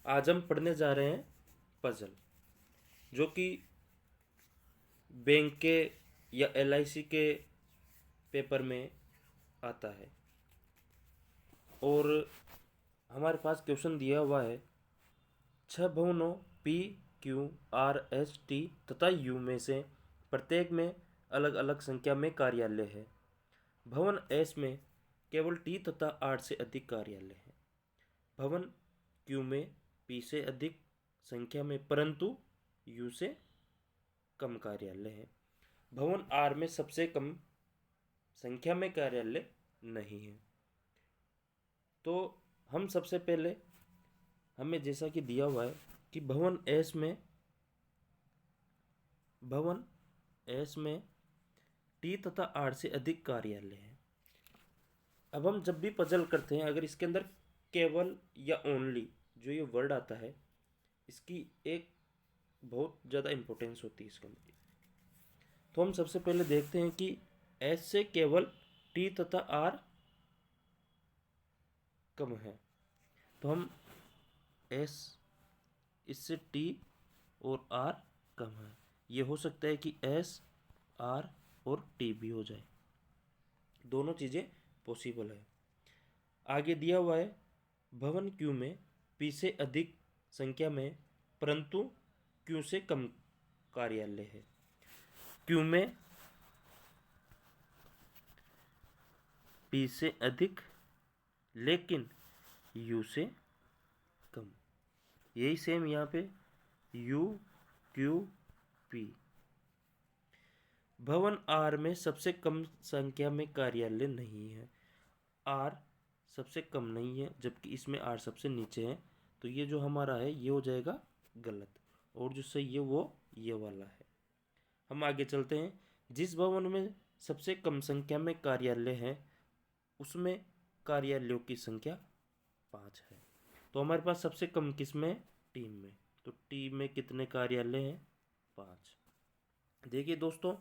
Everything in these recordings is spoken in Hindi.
आज हम पढ़ने जा रहे हैं पजल, जो कि बैंक के या एलआईसी के पेपर में आता है। और हमारे पास क्वेश्चन दिया हुआ है, 6 भवनों P Q R S T तथा यू में से प्रत्येक में अलग अलग संख्या में कार्यालय है। भवन एस में केवल टी तथा आर से अधिक कार्यालय है। भवन क्यू में पी से अधिक संख्या में परंतु यू से कम कार्यालय है। भवन आर में सबसे कम संख्या में कार्यालय नहीं है। तो हम सबसे पहले हमें जैसा कि दिया हुआ है कि भवन एस में टी तथा आर से अधिक कार्यालय है। अब हम जब भी पजल करते हैं, अगर इसके अंदर केवल या ओनली जो ये वर्ड आता है, इसकी एक बहुत ज़्यादा इम्पोर्टेंस होती है इसके अंदर। तो हम सबसे पहले देखते हैं कि एस से केवल टी तथा आर कम है। तो हम एस इससे टी और आर कम है, ये हो सकता है कि एस आर और टी भी हो जाए, दोनों चीज़ें पॉसिबल है। आगे दिया हुआ है, भवन क्यू में पी से अधिक संख्या में परंतु क्यू से कम कार्यालय है। क्यू में पी से अधिक लेकिन यू से कम, यही सेम यहाँ पे यू क्यू पी। भवन आर में सबसे कम संख्या में कार्यालय नहीं है। आर सबसे कम नहीं है जबकि इसमें आर सबसे नीचे है, तो ये जो हमारा है ये हो जाएगा गलत, और जो सही है वो ये वाला है। हम आगे चलते हैं। जिस भवन में सबसे कम संख्या में कार्यालय है उसमें कार्यालयों की संख्या 5 है। तो हमारे पास सबसे कम किस में? टीम में। तो टीम में कितने कार्यालय हैं? 5। देखिए दोस्तों,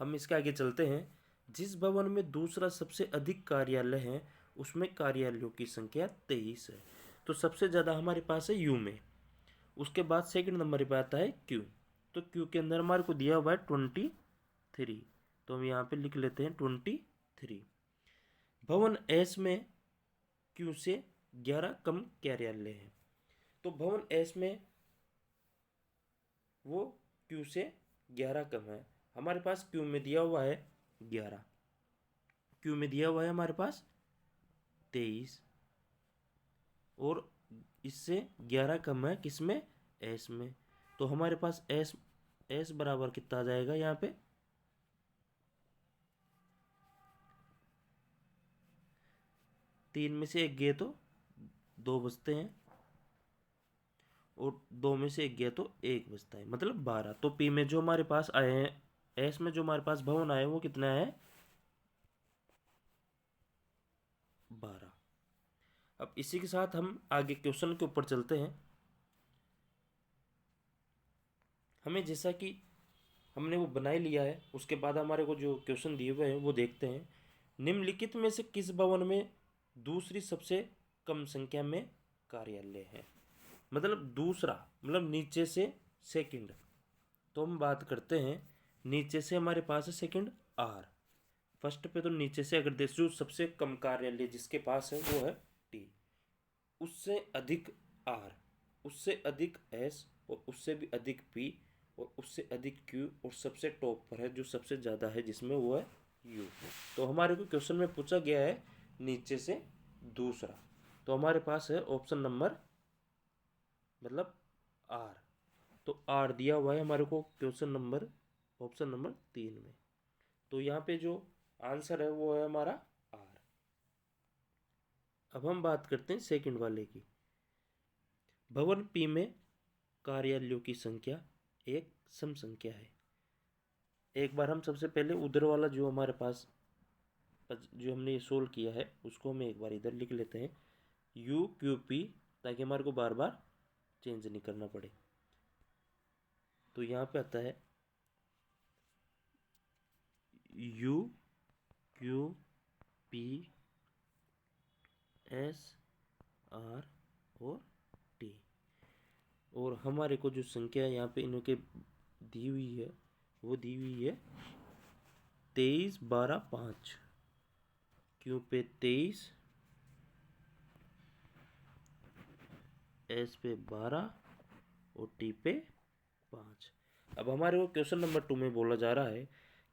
हम इसके आगे चलते हैं। जिस भवन में दूसरा सबसे अधिक कार्यालय है उसमें कार्यालयों की संख्या 23 है। तो सबसे ज़्यादा हमारे पास है यू में, उसके बाद सेकंड नंबर पे आता है क्यू। तो क्यू के अंदर हमारे को दिया हुआ है 23, तो हम यहाँ पे लिख लेते हैं 23। भवन एस में क्यू से 11 कम कार्यालय है। तो भवन एस में वो क्यू से 11 कम है। हमारे पास क्यू में दिया हुआ है 11, क्यू में दिया हुआ है हमारे पास 23, और इससे 11 कम है किसमें? एस में। तो हमारे पास एस बराबर कितना आ जाएगा यहाँ पे? 3 में से 1 गए तो 2 बचते हैं, और 2 में से 1 गया तो 1 बचता है, मतलब 12। तो पी में जो हमारे पास आए हैं, एस में जो हमारे पास भवन आए वो कितना है? 12। अब इसी के साथ हम आगे क्वेश्चन के ऊपर चलते हैं। हमें जैसा कि हमने वो बना ही लिया है, उसके बाद हमारे को जो क्वेश्चन दिए हुए हैं वो देखते हैं। निम्नलिखित में से किस भवन में दूसरी सबसे कम संख्या में कार्यालय है? मतलब दूसरा, मतलब नीचे से सेकंड। तो हम बात करते हैं, नीचे से हमारे पास है सेकंड आर। फर्स्ट पे तो नीचे से अगर देख, जो सबसे कम कार्यालय जिसके पास है वो है टी, उससे अधिक आर, उससे अधिक एस, और उससे भी अधिक पी, और उससे अधिक क्यू, और सबसे टॉप पर है जो सबसे ज़्यादा है जिसमें वो है यू। तो हमारे को क्वेश्चन में पूछा गया है नीचे से दूसरा, तो हमारे पास है ऑप्शन नंबर, मतलब आर। तो आर दिया हुआ है हमारे को क्वेश्चन नंबर, ऑप्शन नंबर 3 में। तो यहाँ पे जो आंसर है वो है हमारा आर। अब हम बात करते हैं सेकंड वाले की। भवन पी में कार्यालयों की संख्या एक सम संख्या है। एक बार हम सबसे पहले उधर वाला जो हमारे पास जो हमने ये सोल्व किया है उसको हम एक बार इधर लिख लेते हैं, यू क्यू पी, ताकि हमारे को बार बार चेंज नहीं करना पड़े। तो यहाँ पे आता है you Q P S R और टी। और हमारे को जो संख्या यहाँ पे इनके दी हुई है वो दी हुई है 23, 12, 5। क्यू पे 23, एस पे 12 और टी पे 5। अब हमारे को क्वेश्चन नंबर 2 में बोला जा रहा है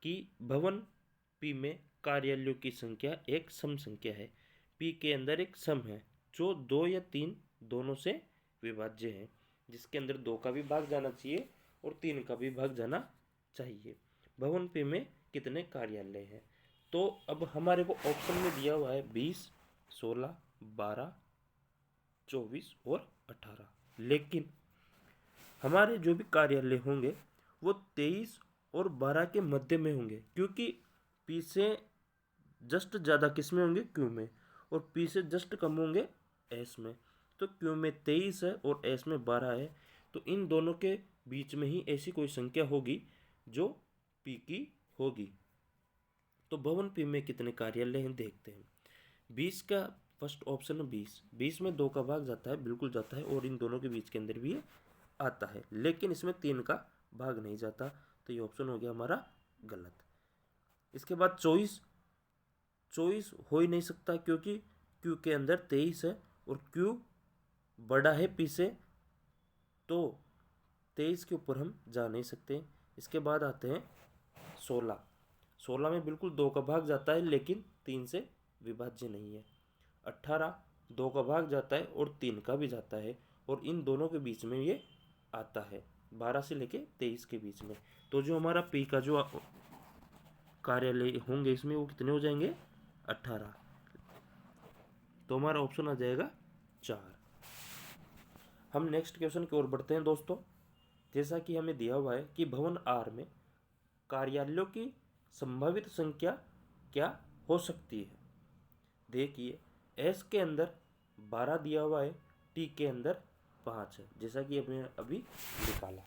कि भवन पी में कार्यालयों की संख्या एक सम संख्या है। पी के अंदर एक सम है जो 2 या 3 दोनों से विभाज्य है, जिसके अंदर 2 का भी भाग जाना चाहिए और 3 का भी भाग जाना चाहिए। भवन पी में कितने कार्यालय हैं? तो अब हमारे को ऑप्शन में दिया हुआ है 20, 16, 12, 24 और 18। लेकिन हमारे जो भी कार्यालय होंगे वो 23 और 12 के मध्य में होंगे, क्योंकि पी से जस्ट ज़्यादा किस में होंगे? क्यू में, और पी से जस्ट कम होंगे एस में। तो क्यू में 23 है और एस में 12 है, तो इन दोनों के बीच में ही ऐसी कोई संख्या होगी जो पी की होगी। तो भवन पी में कितने कार्यालय हैं देखते हैं। 20 का फर्स्ट ऑप्शन है 20 में 2 का भाग जाता है, बिल्कुल जाता है, और इन दोनों के बीच के अंदर भी आता है, लेकिन इसमें 3 का भाग नहीं जाता, तो ये ऑप्शन हो गया हमारा गलत। इसके बाद 24 हो ही नहीं सकता, क्योंकि क्यू के अंदर 23 है और क्यू बड़ा है पी से, तो 23 के ऊपर हम जा नहीं सकते। इसके बाद आते हैं 16 में बिल्कुल 2 का भाग जाता है, लेकिन 3 से विभाज्य नहीं है। 18 2 का भाग जाता है और 3 का भी जाता है, और इन दोनों के बीच में ये आता है 12 से लेके 23 के बीच में। तो जो हमारा पी का जो कार्यालय होंगे इसमें वो कितने हो जाएंगे? 18। तो हमारा ऑप्शन आ जाएगा 4। हम नेक्स्ट क्वेश्चन की ओर बढ़ते हैं दोस्तों। जैसा कि हमें दिया हुआ है कि भवन आर में कार्यालयों की संभावित संख्या क्या हो सकती है। देखिए, एस के अंदर 12 दिया हुआ है, टी के अंदर 5 है, जैसा कि हमने अभी निकाला।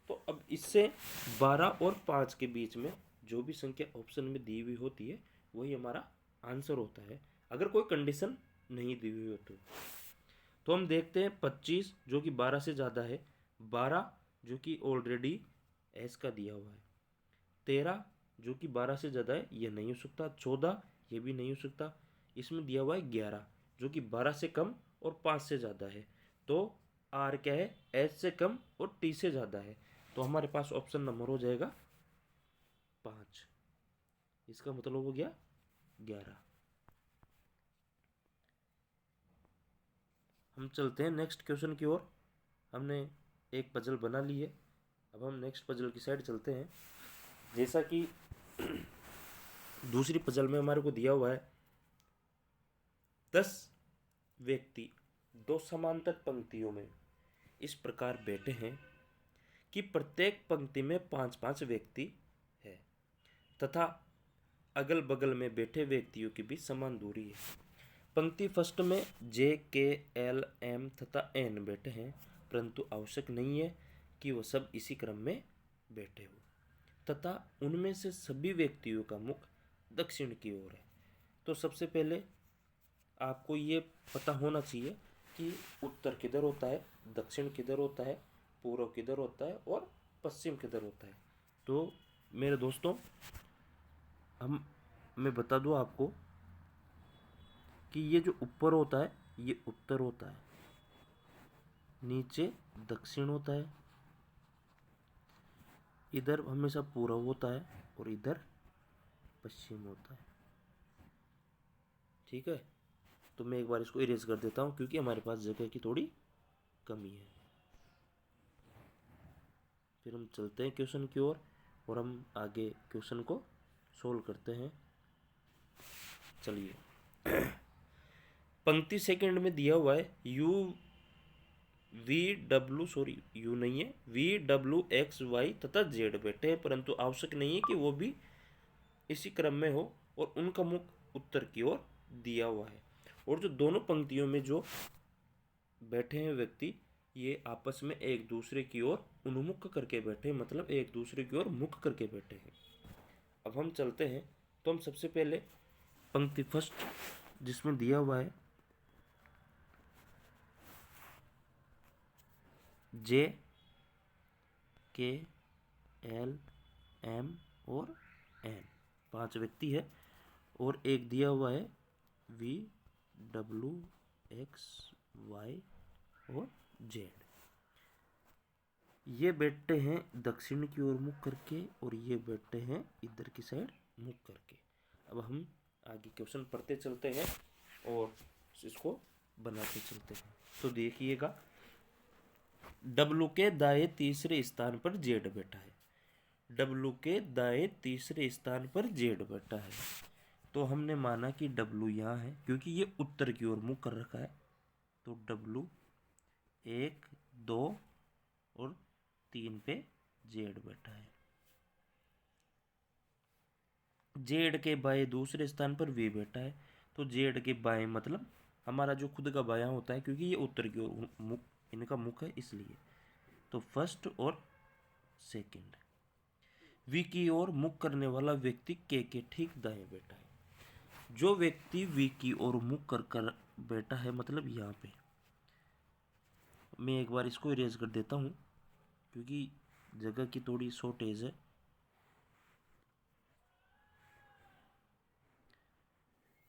तो अब इससे 12 और 5 के बीच में जो भी संख्या ऑप्शन में दी हुई होती है वही हमारा आंसर होता है, अगर कोई कंडीशन नहीं दी हुई हो तो हम देखते हैं 25 जो कि 12 से ज़्यादा है, 12 जो कि ऑलरेडी एस का दिया हुआ है, 13 जो कि 12 से ज़्यादा है, ये नहीं हो सकता, 14 ये भी नहीं हो सकता। इसमें दिया हुआ है 11 जो कि 12 से कम और 5 से ज़्यादा है, तो आर क्या है? एस से कम और टी से ज़्यादा है, तो हमारे पास ऑप्शन नंबर हो जाएगा 5। इसका मतलब हो गया 11। हम चलते हैं नेक्स्ट क्वेश्चन की ओर। हमने एक पजल बना ली है, अब हम नेक्स्ट पजल की साइड चलते हैं। जैसा कि दूसरी पजल में हमारे को दिया हुआ है 10 व्यक्ति 2 समांतर पंक्तियों में इस प्रकार बैठे हैं कि प्रत्येक पंक्ति में 5-5 व्यक्ति है तथा अगल बगल में बैठे व्यक्तियों की भी समान दूरी है। पंक्ति फर्स्ट में जे, के, एल, एम तथा एन बैठे हैं, परंतु आवश्यक नहीं है कि वह सब इसी क्रम में बैठे हो तथा उनमें से सभी व्यक्तियों का मुख दक्षिण की ओर है। तो सबसे पहले आपको ये पता होना चाहिए कि उत्तर किधर होता है, दक्षिण किधर होता है, पूर्व किधर होता है और पश्चिम किधर होता है। तो मेरे दोस्तों, मैं बता दूं आपको कि ये जो ऊपर होता है ये उत्तर होता है, नीचे दक्षिण होता है, इधर हमेशा पूर्व होता है और इधर पश्चिम होता है। ठीक है, तो मैं एक बार इसको इरेज कर देता हूँ क्योंकि हमारे पास जगह की थोड़ी कमी है। फिर हम चलते हैं क्वेश्चन की ओर और हम आगे क्वेश्चन को सोल्व करते हैं। चलिए, पंक्ति सेकंड में दिया हुआ है यू नहीं है, वी डब्ल्यू एक्स वाई तथा जेड बैठे हैं, परंतु आवश्यक नहीं है कि वो भी इसी क्रम में हो और उनका मुख उत्तर की ओर दिया हुआ है। और जो दोनों पंक्तियों में जो बैठे हैं व्यक्ति ये आपस में एक दूसरे की ओर उन्मुख करके बैठे, मतलब एक दूसरे की ओर मुख करके बैठे हैं। अब हम चलते हैं, तो हम सबसे पहले पंक्ति फर्स्ट जिसमें दिया हुआ है जे, के, एल, एम और एन, 5 व्यक्ति है। और एक दिया हुआ है वी, डब्ल्यू, एक्स, वाई और जेड। ये बैठते हैं दक्षिण की ओर मुख करके और ये बैठते हैं इधर की साइड मुख करके। अब हम आगे क्वेश्चन पढ़ते चलते हैं और इसको बनाते चलते हैं। तो देखिएगा, डब्लू के दाएं तीसरे स्थान पर जेड बैठा है। डब्लू के दाएं तीसरे स्थान पर जेड बैठा है। तो हमने माना कि डब्लू यहाँ है क्योंकि ये उत्तर की ओर मुख कर रखा है। तो डब्लू 1, 2 और 3 पे जेड बैठा है। जेड के बाएं दूसरे स्थान पर वी बैठा है। तो जेड के बाएं मतलब हमारा जो खुद का बायां होता है, क्योंकि ये उत्तर की ओर मुख, इनका मुख है इसलिए। तो फर्स्ट और सेकंड। वी की ओर मुख करने वाला व्यक्ति के ठीक दाएं बैठा है। जो व्यक्ति वी की ओर मुख कर बैठा है, मतलब यहाँ पे मैं एक बार इसको इरेज कर देता हूँ क्योंकि जगह की थोड़ी शॉर्टेज है।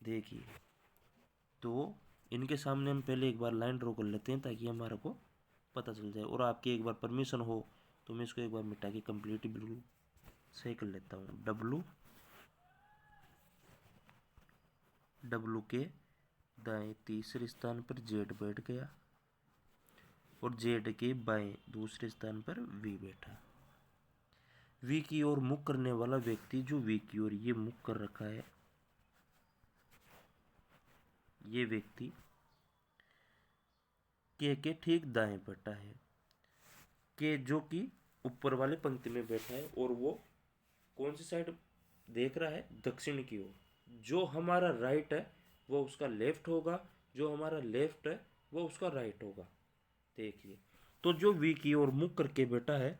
देखिए, तो इनके सामने हम पहले एक बार लाइन ड्रॉ कर लेते हैं ताकि हमारे को पता चल जाए। और आपकी एक बार परमिशन हो तो मैं इसको एक बार मिटा के कंप्लीट बिल्कुल सही कर लेता हूँ। डब्लू के दाएं तीसरे स्थान पर जेड बैठ गया और जेड के बाएं दूसरे स्थान पर वी बैठा। वी की ओर मुख करने वाला व्यक्ति जो वी की ओर ये मुख कर रखा है, ये व्यक्ति के ठीक दाएं बैठा है। के जो कि ऊपर वाले पंक्ति में बैठा है और वो कौन सी साइड देख रहा है? दक्षिण की ओर। जो हमारा राइट है वो उसका लेफ्ट होगा, जो हमारा लेफ्ट है वो उसका राइट होगा। देखिए, तो जो वी की ओर मुख करके बैठा है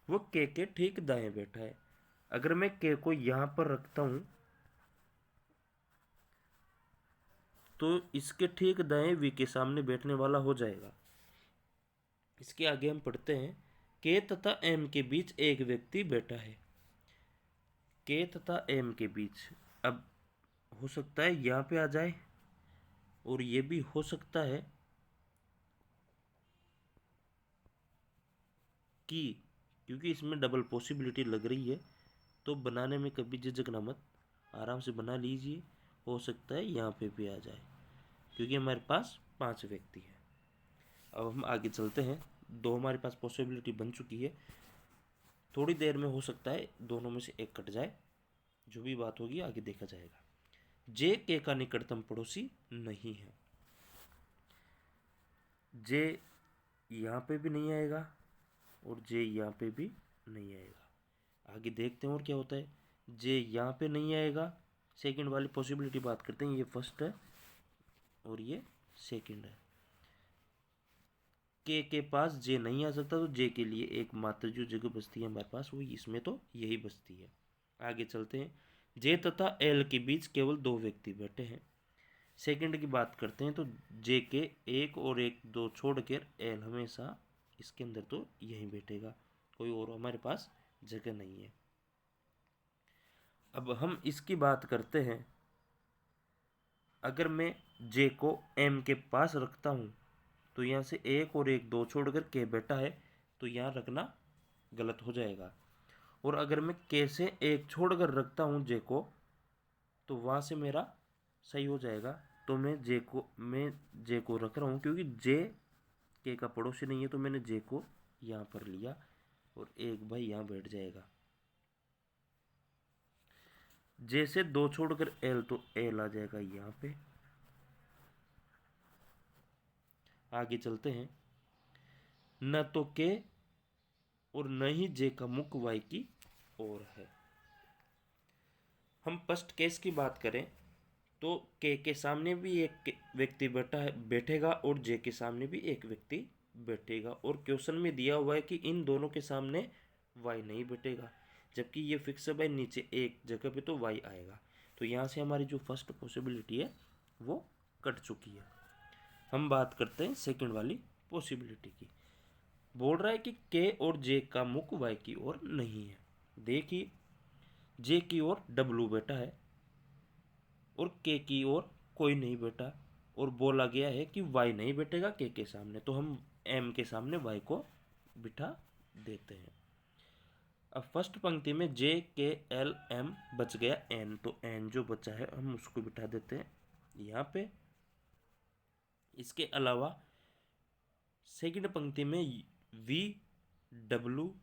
वो के ठीक दाएं बैठा है। अगर मैं के को यहां पर रखता हूं तो इसके ठीक दाएं वी के सामने बैठने वाला हो जाएगा। इसके आगे हम पढ़ते हैं, के तथा एम के बीच एक व्यक्ति बैठा है। के तथा एम के बीच, अब हो सकता है यहाँ पे आ जाए और ये भी हो सकता है कि, क्योंकि इसमें डबल पॉसिबिलिटी लग रही है तो बनाने में कभी झिझकना मत, आराम से बना लीजिए। हो सकता है यहाँ पे भी आ जाए क्योंकि हमारे पास 5 व्यक्ति हैं। अब हम आगे चलते हैं। 2 हमारे पास पॉसिबिलिटी बन चुकी है। थोड़ी देर में हो सकता है दोनों में से एक कट जाए, जो भी बात होगी आगे देखा जाएगा। जे के का निकटतम पड़ोसी नहीं है। जे यहाँ पे भी नहीं आएगा और जे यहाँ पे भी नहीं आएगा। आगे देखते हैं और क्या होता है। जे यहाँ पे नहीं आएगा, सेकंड वाली पॉसिबिलिटी बात करते हैं। ये फर्स्ट है और ये सेकंड है। के पास जे नहीं आ सकता, तो जे के लिए एकमात्र जो जगह बचती है हमारे पास वो इसमें तो यही बचती है। आगे चलते हैं। जे तथा एल के बीच केवल 2 व्यक्ति बैठे हैं। सेकंड की बात करते हैं तो जे के 1 और 1 2 छोड़कर एल हमेशा इसके अंदर तो यहीं बैठेगा, कोई और हमारे पास जगह नहीं है। अब हम इसकी बात करते हैं। अगर मैं जे को एम के पास रखता हूँ तो यहाँ से 1 और 1 2 छोड़कर के बैठा है, तो यहाँ रखना गलत हो जाएगा। और अगर मैं के से 1 छोड़कर रखता हूँ जे को, तो वहाँ से मेरा सही हो जाएगा। तो मैं जे को रख रहा हूँ क्योंकि जे के का पड़ोसी नहीं है, तो मैंने जे को यहाँ पर लिया और एक भाई यहाँ बैठ जाएगा। जे से 2 छोड़कर एल, तो एल आ जाएगा यहाँ पे। आगे चलते हैं। न तो के और न ही जे का मुख वाई की ओर है। हम फर्स्ट केस की बात करें तो के सामने भी एक व्यक्ति बैठेगा और जे के सामने भी एक व्यक्ति बैठेगा। और क्वेश्चन में दिया हुआ है कि इन दोनों के सामने वाई नहीं बैठेगा, जबकि ये फिक्स है नीचे एक जगह पे, तो वाई आएगा। तो यहाँ से हमारी जो फर्स्ट पॉसिबिलिटी है वो कट चुकी है। हम बात करते हैं सेकंड वाली पॉसिबिलिटी की। बोल रहा है कि के और जे का मुख वाई की ओर नहीं है। देखिए जे की ओर डब्लू बैठा है और के की ओर कोई नहीं बैठा, और बोला गया है कि वाई नहीं बैठेगा के सामने, तो हम एम के सामने वाई को बिठा देते हैं। अब फर्स्ट पंक्ति में जे के एल एम बच गया एन, तो एन जो बचा है हम उसको बिठा देते हैं यहाँ पे। इसके अलावा सेकंड पंक्ति में वी डब्लू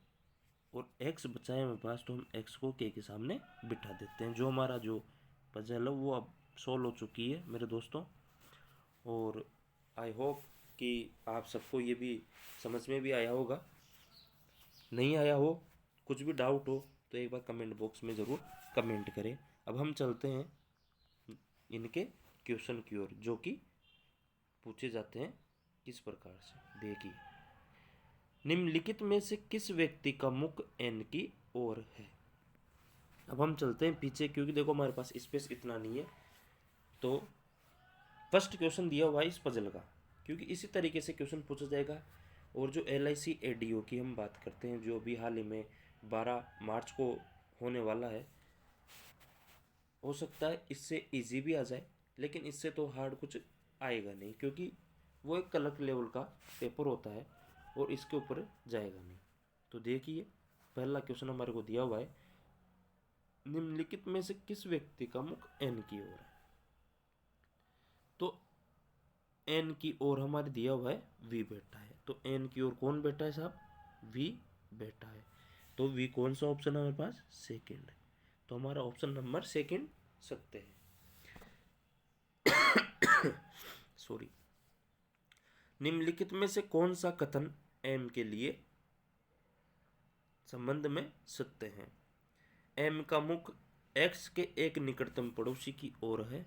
और एक्स बचा है हमारे पास, तो हम एक्स को के सामने बिठा देते हैं। जो हमारा जो पजल है वो अब सोल्व हो चुकी है मेरे दोस्तों, और आई होप कि आप सबको ये भी समझ में भी आया होगा। नहीं आया हो, कुछ भी डाउट हो तो एक बार कमेंट बॉक्स में ज़रूर कमेंट करें। अब हम चलते हैं इनके क्वेश्चन की ओर, जो कि पूछे जाते हैं किस प्रकार से। देखिए, निम्नलिखित में से किस व्यक्ति का मुख एन की ओर है। अब हम चलते हैं पीछे, क्योंकि देखो हमारे पास स्पेस इतना नहीं है। तो फर्स्ट क्वेश्चन दिया हुआ है इस पजल का, क्योंकि इसी तरीके से क्वेश्चन पूछा जाएगा। और जो LIC ADO की हम बात करते हैं, जो अभी हाल ही में 12 मार्च को होने वाला है, हो सकता है इससे इजी भी आ जाए, लेकिन इससे तो हार्ड कुछ आएगा नहीं, क्योंकि वो एक क्लर्क लेवल का पेपर होता है और इसके ऊपर जाएगा नहीं। तो देखिए, पहला क्वेश्चन हमारे को दिया हुआ है, निम्नलिखित में से किस व्यक्ति का मुख एन की ओर है। तो एन की ओर हमारे दिया हुआ है वी बैठा है, तो एन की ओर कौन बैठा है साहब, वी बैठा है। तो वी कौन सा ऑप्शन है हमारे पास, सेकंड। तो हमारा ऑप्शन नंबर सेकंड सत्य है। सॉरी। निम्नलिखित में से कौन सा कथन एम के लिए संबंध में सत्य है। एम का मुख एक्स के एक निकटतम पड़ोसी की ओर है।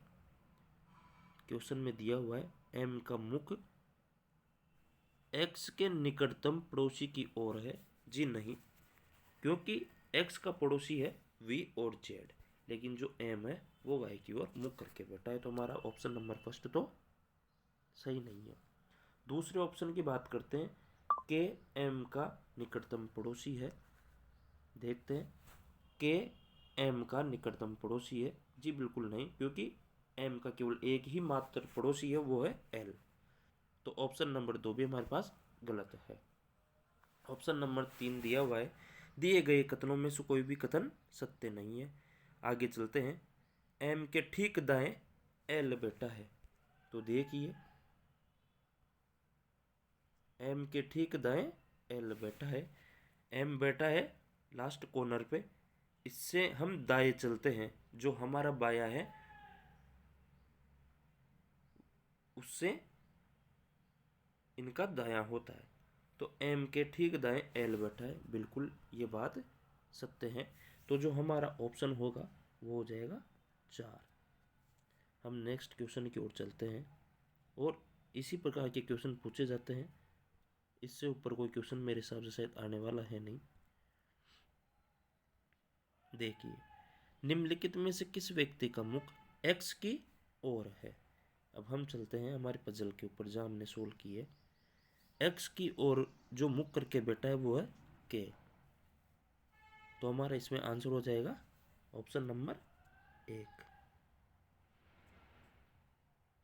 क्वेश्चन में दिया हुआ है एम का मुख एक्स के निकटतम पड़ोसी की ओर है। जी नहीं, क्योंकि एक्स का पड़ोसी है वी और जेड, लेकिन जो एम है वो वाई की ओर मुख करके बैठा है। तो हमारा ऑप्शन नंबर फर्स्ट तो सही नहीं है। दूसरे ऑप्शन की बात करते हैं, के एम का निकटतम पड़ोसी है। देखते हैं, के एम का निकटतम पड़ोसी है। जी बिल्कुल नहीं, क्योंकि एम का केवल एक ही मात्र पड़ोसी है, वो है एल। तो ऑप्शन नंबर 2 भी हमारे पास गलत है। ऑप्शन नंबर 3 दिया हुआ है, दिए गए कथनों में से कोई भी कथन सत्य नहीं है। आगे चलते हैं, एम के ठीक दाएं एल बैठा है। तो देखिए, एम के ठीक दाएं एल बैठा है। एम बैठा है लास्ट कॉर्नर पे। इससे हम दाएं चलते हैं, जो हमारा बाया है उससे इनका दायां होता है। तो एम के ठीक दाएं एल बैठा है, बिल्कुल ये बात सत्य है। तो जो हमारा ऑप्शन होगा वो हो जाएगा 4। हम नेक्स्ट क्वेश्चन की ओर चलते हैं, और इसी प्रकार के क्वेश्चन पूछे जाते हैं। इससे ऊपर कोई क्वेश्चन मेरे हिसाब से शायद आने वाला है नहीं। देखिए, निम्नलिखित में से किस व्यक्ति का मुख एक्स की ओर है। अब हम चलते हैं हमारे पजल के ऊपर जहाँ हमने सोल्व की है। एक्स की ओर जो मुख करके बैठा है वो है के, तो हमारा इसमें आंसर हो जाएगा ऑप्शन नंबर 1।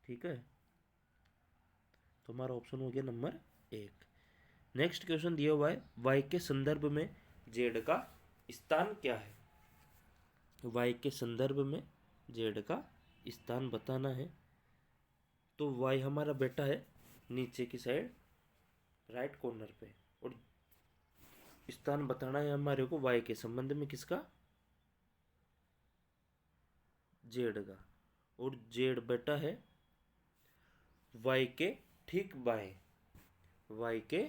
ठीक है, तो हमारा ऑप्शन हो गया नंबर 1। नेक्स्ट क्वेश्चन दिया हुआ है, वाई के संदर्भ में जेड का स्थान क्या है। वाई के संदर्भ में जेड का स्थान बताना है। तो वाई हमारा बेटा है नीचे की साइड राइट कॉर्नर पे, और स्थान बताना है हमारे को वाई के संबंध में किसका, जेड का। और जेड बेटा है वाई के ठीक बाएं, वाई के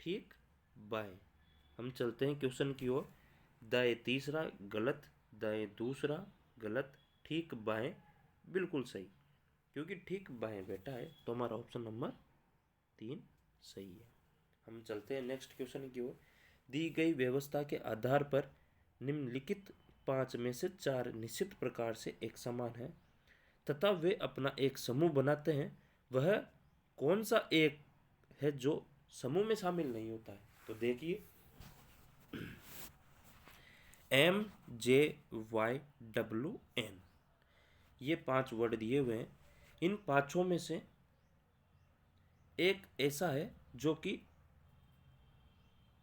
ठीक बाएं। हम चलते हैं क्वेश्चन की ओर। दाएं तीसरा गलत, दाएं दूसरा गलत, ठीक बाएं बिल्कुल सही, क्योंकि ठीक बाएं बेटा है। तो हमारा ऑप्शन नंबर 3 सही है। हम चलते हैं नेक्स्ट क्वेश्चन की ओर। दी गई व्यवस्था के आधार पर निम्नलिखित 5 में से 4 निश्चित प्रकार से एक समान है तथा वे अपना एक समूह बनाते हैं। वह कौन सा एक है जो समूह में शामिल नहीं होता है। तो देखिए MJYWN, ये 5 वर्ड दिए हुए हैं। इन पांचों में से एक ऐसा है जो कि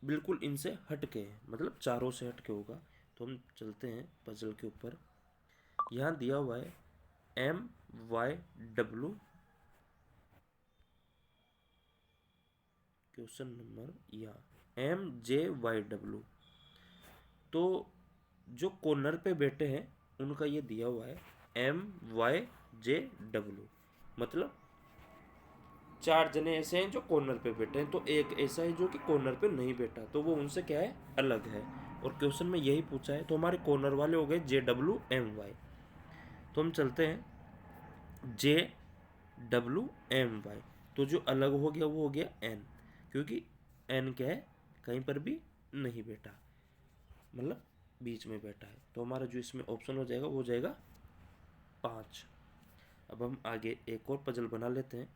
बिल्कुल इनसे हटके है, मतलब चारों से हटके होगा। तो हम चलते हैं पजल के ऊपर। यहाँ दिया हुआ है MYW, क्वेश्चन नंबर या MJYW। तो जो कॉर्नर पे बैठे हैं उनका ये दिया हुआ है MYJW, मतलब 4 जने ऐसे हैं जो कॉर्नर पे बैठे हैं। तो एक ऐसा है जो कि कॉर्नर पे नहीं बैठा, तो वो उनसे क्या है, अलग है। और क्वेश्चन में यही पूछा है, तो हमारे कॉर्नर वाले हो गए JWMY। तो हम चलते हैं JWMY। तो जो अलग हो गया वो हो गया N, क्योंकि N क्या है, कहीं पर भी नहीं बैठा, मतलब बीच में बैठा है। तो हमारा जो इसमें ऑप्शन हो जाएगा वो हो जाएगा 5। अब हम आगे एक और पजल बना लेते हैं।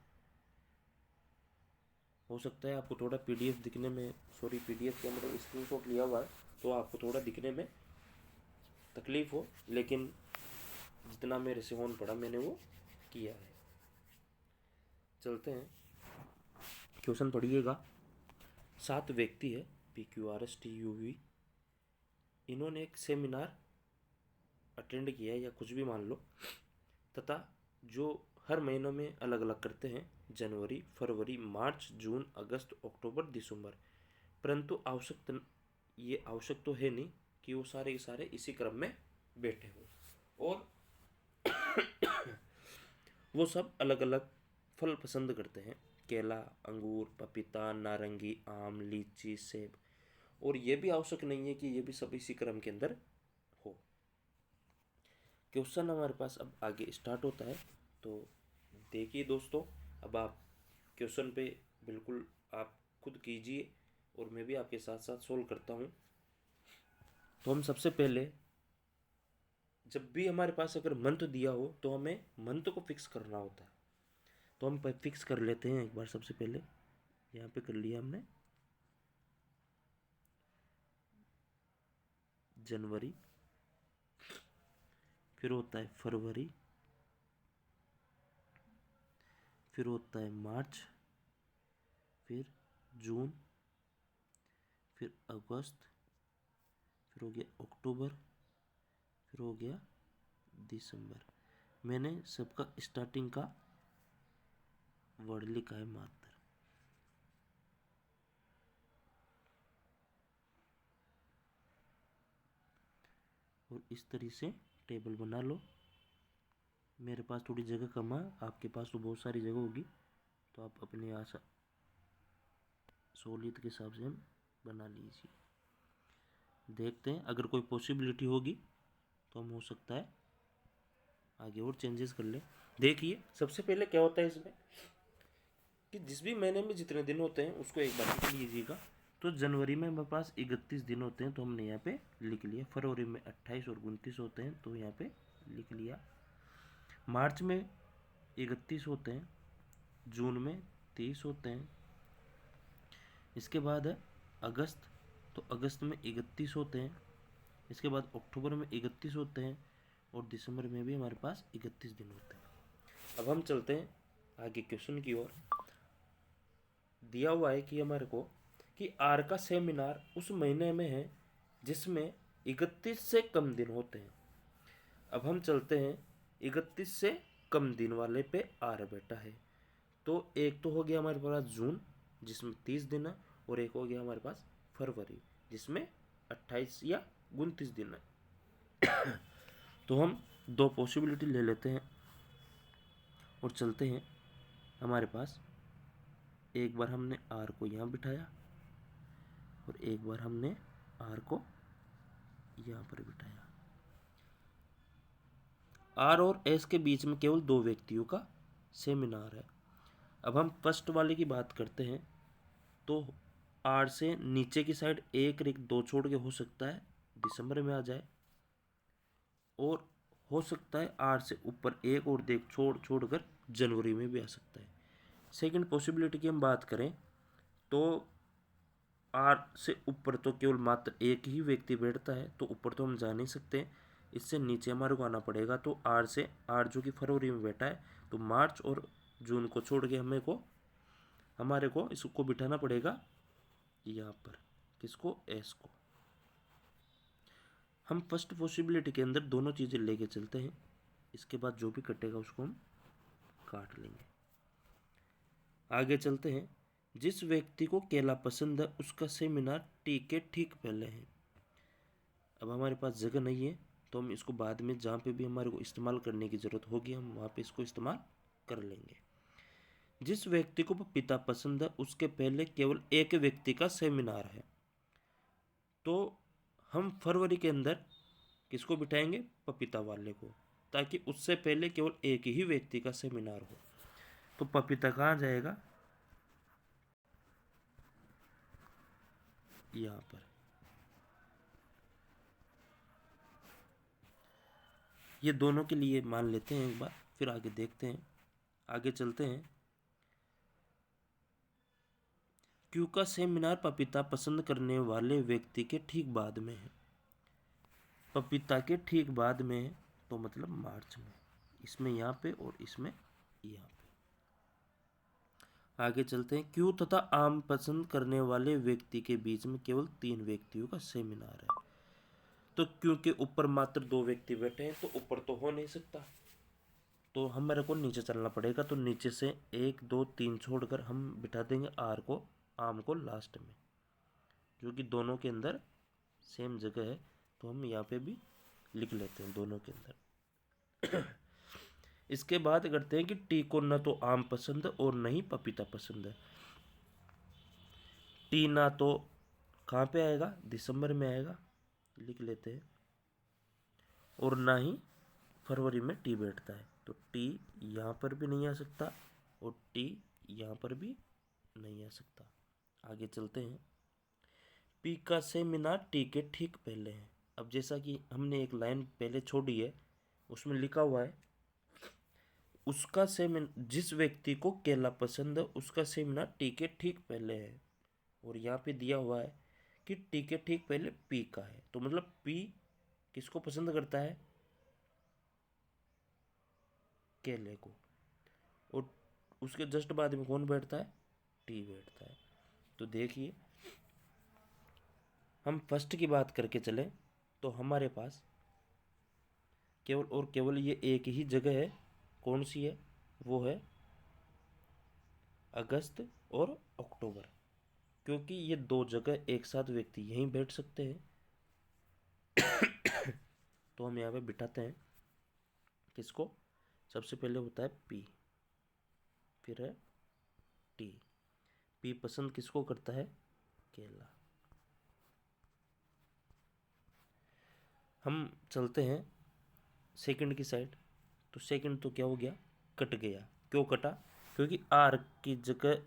हो सकता है आपको थोड़ा पीडीएफ दिखने में, सॉरी पीडीएफ के मतलब स्क्रीनशॉट लिया हुआ है तो आपको थोड़ा दिखने में तकलीफ हो, लेकिन जितना मेरे से होन पड़ा मैंने वो किया है। चलते हैं, क्वेश्चन पढ़िएगा। 7 व्यक्ति है PQRSTUV, इन्होंने एक सेमिनार अटेंड किया है या कुछ भी मान लो, तथा जो हर महीनों में अलग अलग करते हैं, जनवरी, फरवरी, मार्च, जून, अगस्त, अक्टूबर, दिसंबर। परंतु ये आवश्यक तो है नहीं कि वो सारे के सारे इसी क्रम में बैठे हो, और वो सब अलग अलग फल पसंद करते हैं, केला, अंगूर, पपीता, नारंगी, आम, लीची, सेब। और ये भी आवश्यक नहीं है कि ये भी सब इसी क्रम के अंदर हो। क्वेश्चन हमारे पास अब आगे स्टार्ट होता है। तो देखिए दोस्तों, अब आप क्वेश्चन पे बिल्कुल आप खुद कीजिए और मैं भी आपके साथ साथ सोल्व करता हूँ। तो हम सबसे पहले, जब भी हमारे पास अगर मंथ दिया हो तो हमें मंथ को फिक्स करना होता है। तो हम फिक्स कर लेते हैं एक बार। सबसे पहले यहाँ पे कर लिया हमने जनवरी, फिर होता है फरवरी, फिर होता है मार्च, फिर जून, फिर अगस्त, फिर हो गया अक्टूबर, फिर हो गया दिसंबर। मैंने सबका स्टार्टिंग का वर्ड लिखा है मात्र। और इस तरीके से टेबल बना लो। मेरे पास थोड़ी जगह कम है, आपके पास तो बहुत सारी जगह होगी, तो आप अपनी आशा सहूलियत के हिसाब से हम बना लीजिए। देखते हैं अगर कोई पॉसिबिलिटी होगी तो हम हो सकता है आगे और चेंजेस कर ले। देखिए सबसे पहले क्या होता है इसमें कि जिस भी महीने में जितने दिन होते हैं उसको एक बार लिख लीजिएगा। तो जनवरी में हमारे पास 31 दिन होते हैं तो हमने यहाँ पे लिख लिया। फरवरी में 28 और 29 होते हैं तो यहाँ पे लिख लिया। मार्च में 31 होते हैं, जून में 30 होते हैं। इसके बाद है अगस्त, तो अगस्त में 31 होते हैं। इसके बाद अक्टूबर में 31 होते हैं और दिसंबर में भी हमारे पास 31 दिन होते हैं। अब हम चलते हैं आगे क्वेश्चन की ओर। दिया हुआ है कि हमारे को कि आर का सेमिनार उस महीने में है जिसमें 31 से कम दिन होते हैं। अब हम चलते हैं 31 से कम दिन वाले पे आर बैठा है। तो एक तो हो गया हमारे पास जून जिसमें 30 दिन है, और एक हो गया हमारे पास फरवरी जिसमें 28 या 29 दिन है। तो हम 2 पॉसिबिलिटी ले लेते हैं और चलते हैं। हमारे पास एक बार हमने आर को यहाँ बिठाया और एक बार हमने आर को यहाँ पर बिठाया। आर और एस के बीच में केवल 2 व्यक्तियों का सेमिनार है। अब हम फर्स्ट वाले की बात करते हैं। तो आर से नीचे की साइड एक एक 2 छोड़ के हो सकता है दिसंबर में आ जाए, और हो सकता है आर से ऊपर एक और छोड़कर जनवरी में भी आ सकता है। सेकंड पॉसिबिलिटी की हम बात करें तो आर से ऊपर तो केवल मात्र एक ही व्यक्ति बैठता है, तो ऊपर तो हम जा नहीं सकते, इससे नीचे हमारे को आना पड़ेगा। तो आर से आर जो कि फरवरी में बैठा है, तो मार्च और जून को छोड़ के हमारे को इसको बिठाना पड़ेगा यहाँ पर। किसको? एस को। हम फर्स्ट पॉसिबिलिटी के अंदर दोनों चीज़ें लेके चलते हैं, इसके बाद जो भी कटेगा उसको हम काट लेंगे। आगे चलते हैं। जिस व्यक्ति को केला पसंद है उसका सेमिनार टी के ठीक पहले है। अब हमारे पास जगह नहीं है, तो हम इसको बाद में जहाँ पे भी हमारे को इस्तेमाल करने की ज़रूरत होगी हम वहाँ पे इसको इस्तेमाल कर लेंगे। जिस व्यक्ति को पपीता पसंद है उसके पहले केवल एक व्यक्ति का सेमिनार है, तो हम फरवरी के अंदर किसको बिठाएंगे? पपीता वाले को, ताकि उससे पहले केवल एक ही व्यक्ति का सेमिनार हो। तो पपीता कहाँ जाएगा? यहाँ पर। ये दोनों के लिए मान लेते हैं एक बार, फिर आगे देखते हैं। आगे चलते हैं। क्यू का सेमिनार पपीता पसंद करने वाले व्यक्ति के ठीक बाद में है। पपीता के ठीक बाद में है, तो मतलब मार्च में। इसमें यहाँ पे और इसमें यहाँ पे। आगे चलते हैं। क्यू तथा आम पसंद करने वाले व्यक्ति के बीच में केवल 3 व्यक्तियों का सेमिनार है। तो क्योंकि ऊपर मात्र 2 व्यक्ति बैठे हैं, तो ऊपर तो हो नहीं सकता, तो हमारे को नीचे चलना पड़ेगा। तो नीचे से 1 2 3 छोड़कर हम बिठा देंगे आर को, आम को लास्ट में, जो कि दोनों के अंदर सेम जगह है। तो हम यहाँ पे भी लिख लेते हैं दोनों के अंदर। इसके बाद करते हैं कि टी को न तो आम पसंद है और न ही पपीता पसंद है। टी ना तो कहाँ पे आएगा? दिसंबर में आएगा, लिख लेते हैं। और ना ही फरवरी में टी बैठता है, तो टी यहाँ पर भी नहीं आ सकता और टी यहाँ पर भी नहीं आ सकता। आगे चलते हैं। पी का सेमिनार टी के ठीक पहले है। अब जैसा कि हमने एक लाइन पहले छोड़ी है, उसमें लिखा हुआ है उसका जिस व्यक्ति को केला पसंद है उसका सेमिनार टी के ठीक पहले है। और यहाँ पे दिया हुआ है कि टी के ठीक पहले पी का है, तो मतलब पी किसको पसंद करता है? केले को। और उसके जस्ट बाद में कौन बैठता है? टी बैठता है। तो देखिए, हम फर्स्ट की बात करके चले तो हमारे पास केवल और केवल ये एक ही जगह है। कौन सी है? वो है अगस्त और अक्टूबर, क्योंकि ये 2 जगह एक साथ व्यक्ति यहीं बैठ सकते हैं। तो हम यहाँ पे बिठाते हैं किसको? सबसे पहले होता है पी, फिर है टी। पी पसंद किसको करता है? केला। हम चलते हैं सेकंड की साइड। तो सेकंड तो क्या हो गया? कट गया। क्यों कटा? क्योंकि आर की जगह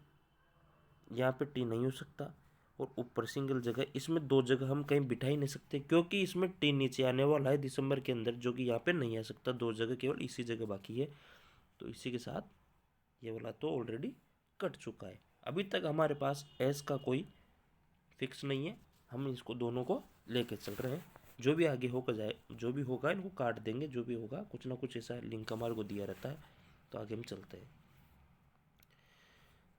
यहाँ पे टी नहीं हो सकता और ऊपर सिंगल जगह, इसमें 2 जगह हम कहीं बिठा ही नहीं सकते, क्योंकि इसमें टी नीचे आने वाला है दिसंबर के अंदर, जो कि यहाँ पे नहीं आ सकता। 2 जगह केवल इसी जगह बाकी है। तो इसी के साथ ये वाला तो ऑलरेडी कट चुका है। अभी तक हमारे पास एस का कोई फिक्स नहीं है, हम इसको दोनों को लेके चल रहे हैं। जो भी आगे होकर जाए, जो भी होगा इनको काट देंगे, जो भी होगा कुछ ना कुछ ऐसा लिंक हमारे को दिया रहता है। तो आगे हम चलते हैं।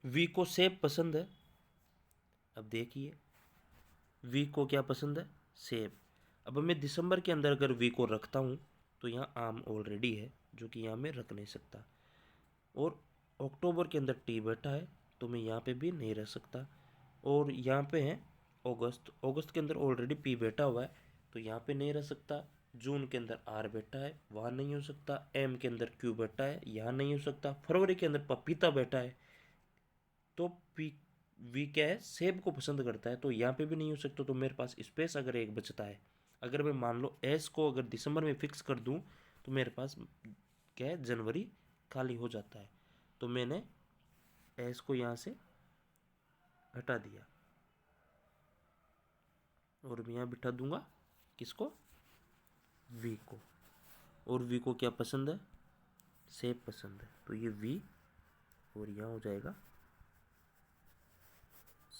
वी को सेब पसंद है। अब देखिए, वी को क्या पसंद है? सेब। अब मैं दिसंबर के अंदर अगर वी को रखता हूँ तो यहाँ आम ऑलरेडी है, जो कि यहाँ मैं रख नहीं सकता। और अक्टूबर के अंदर टी बैठा है, तो मैं यहाँ पे भी नहीं रह सकता। और यहाँ पे है अगस्त, अगस्त के अंदर ऑलरेडी पी बैठा हुआ है, तो यहाँ पे नहीं रह सकता। जून के अंदर आर बैठा है, वहाँ नहीं हो सकता। एम के अंदर क्यू बैठा है, यहाँ नहीं हो सकता। फरवरी के अंदर पपीता बैठा है, तो पी वी क्या है? सेब को पसंद करता है, तो यहाँ पे भी नहीं हो सकता। तो मेरे पास स्पेस अगर एक बचता है, अगर मैं मान लो एस को अगर दिसंबर में फिक्स कर दूँ, तो मेरे पास क्या है? जनवरी खाली हो जाता है। तो मैंने एस को यहाँ से हटा दिया और मैं यहाँ बिठा दूंगा किसको? वी को। और वी को क्या पसंद है? सेब पसंद है, तो ये वी और यहाँ हो जाएगा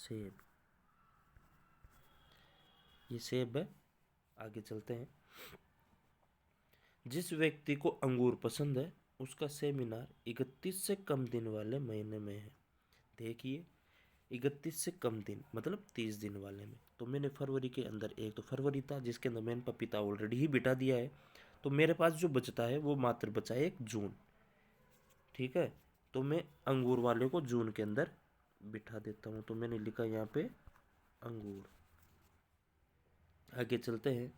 सेब, ये सेब है। आगे चलते हैं। जिस व्यक्ति को अंगूर पसंद है उसका सेमिनार 31 से कम दिन वाले महीने में है। देखिए 31 से कम दिन मतलब 30 दिन वाले में। तो मैंने फरवरी के अंदर, एक तो फरवरी था जिसके अंदर मैंने पपीता ऑलरेडी ही बिठा दिया है, तो मेरे पास जो बचता है वो मात्र बचा है 1 जून। ठीक है, तो मैं अंगूर वाले को जून के अंदर बिठा देता हूँ। तो मैंने लिखा यहाँ पे अंगूर। आगे चलते हैं।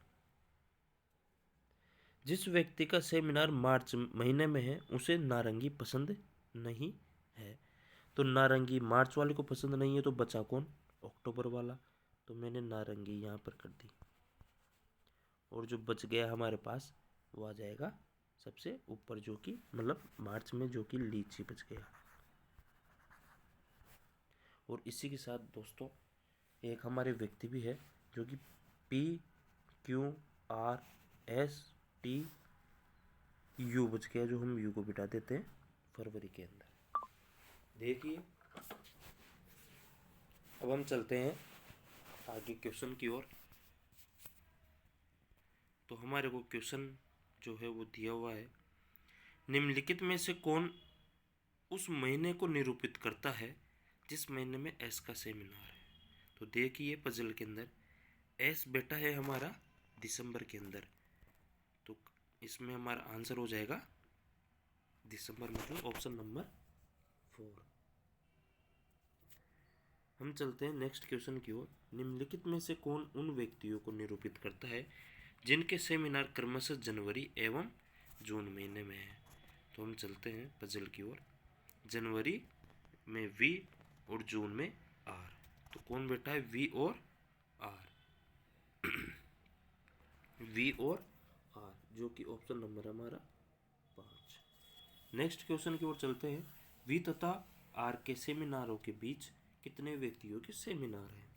जिस व्यक्ति का सेमिनार मार्च महीने में है उसे नारंगी पसंद नहीं है। तो नारंगी मार्च वाले को पसंद नहीं है, तो बचा कौन? अक्टूबर वाला। तो मैंने नारंगी यहाँ पर कर दी, और जो बच गया हमारे पास वो आ जाएगा सबसे ऊपर, जो कि मतलब मार्च में जो कि लीची बच गया। और इसी के साथ दोस्तों एक हमारे व्यक्ति भी है जो कि PQRSTU बच गया, जो हम यू को बिठा देते हैं फरवरी के अंदर। देखिए अब हम चलते हैं आगे क्वेश्चन की ओर। तो हमारे को क्वेश्चन जो है वो दिया हुआ है, निम्नलिखित में से कौन उस महीने को निरूपित करता है जिस महीने में एस का सेमिनार है। तो देखिए पजल के अंदर एस बेटा है हमारा दिसंबर के अंदर, तो इसमें हमारा आंसर हो जाएगा दिसंबर, मतलब ऑप्शन नंबर 4। हम चलते हैं नेक्स्ट क्वेश्चन की ओर। निम्नलिखित में से कौन उन व्यक्तियों को निरूपित करता है जिनके सेमिनार क्रमशः जनवरी एवं जून महीने में है। तो हम चलते हैं पजल की ओर। जनवरी में वी और जून में आर। तो कौन बैठा है? वी और आर। वी और आर, जो कि ऑप्शन नंबर हमारा 5। नेक्स्ट क्वेश्चन की ओर चलते हैं। वी तथा आर के सेमिनारों के बीच कितने व्यक्तियों के सेमिनार हैं?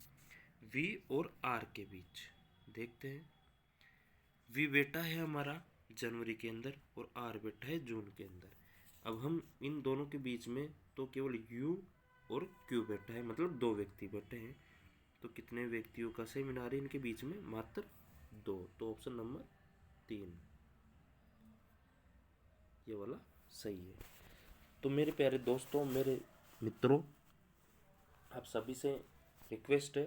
वी और आर के बीच देखते हैं। वी बेटा है हमारा जनवरी के अंदर और आर बेटा है जून के अंदर। अब हम इन दोनों के बीच में तो केवल यू और क्यू बैठा है, मतलब 2 व्यक्ति बैठे हैं। तो कितने व्यक्तियों का सेमिनार है इनके बीच में? मात्र 2। तो ऑप्शन नंबर 3 ये वाला सही है। तो मेरे प्यारे दोस्तों, मेरे मित्रों, आप सभी से रिक्वेस्ट है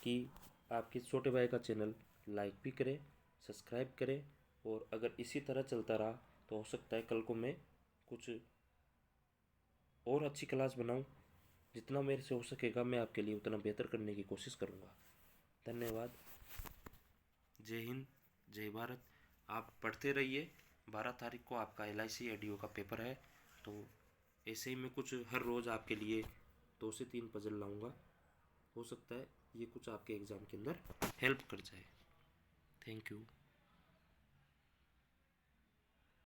कि आपके छोटे भाई का चैनल लाइक भी करें, सब्सक्राइब करें, और अगर इसी तरह चलता रहा तो हो सकता है कल को मैं कुछ और अच्छी क्लास बनाऊं। जितना मेरे से हो सकेगा मैं आपके लिए उतना बेहतर करने की कोशिश करूंगा। धन्यवाद। जय हिंद, जय भारत। आप पढ़ते रहिए। 12 तारीख को आपका LIC एडीओ का पेपर है, तो ऐसे ही मैं कुछ हर रोज़ आपके लिए 2 से 3 पजल लाऊंगा। हो सकता है ये कुछ आपके एग्ज़ाम के अंदर हेल्प कर जाए। Thank you.